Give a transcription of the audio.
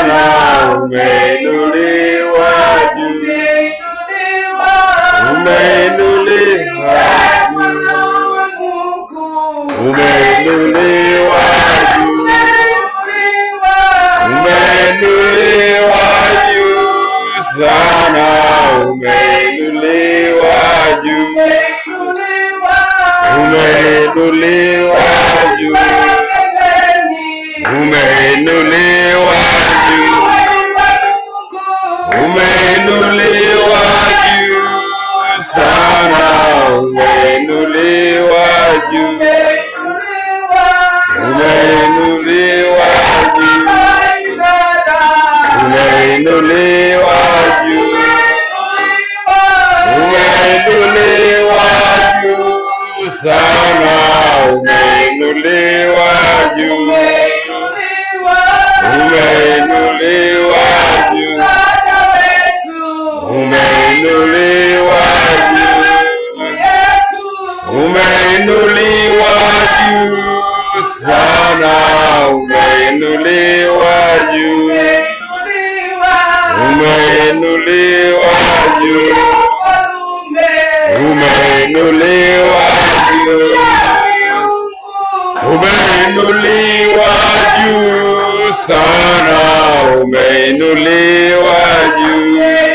sana, umeinuliwa juu, umeinuliwa juu, umeinuliwa juu, umeinuliwa juu sana, umeinuliwa juu, umeinuliwa juu, umeinuliwa juu, umeinuliwa juu sana, umeinuliwa juu, umeinuliwa juu, umeinuliwa juu, umeinuliwa juu sana, umeinuliwa juu, umeinuliwa juu, umeinuliwa juu, umeinuliwa juu sana, umeinuliwa juu, umeinuliwa juu, umeinuliwa juu, umeinuliwa juu sana, umeinuliwa juu.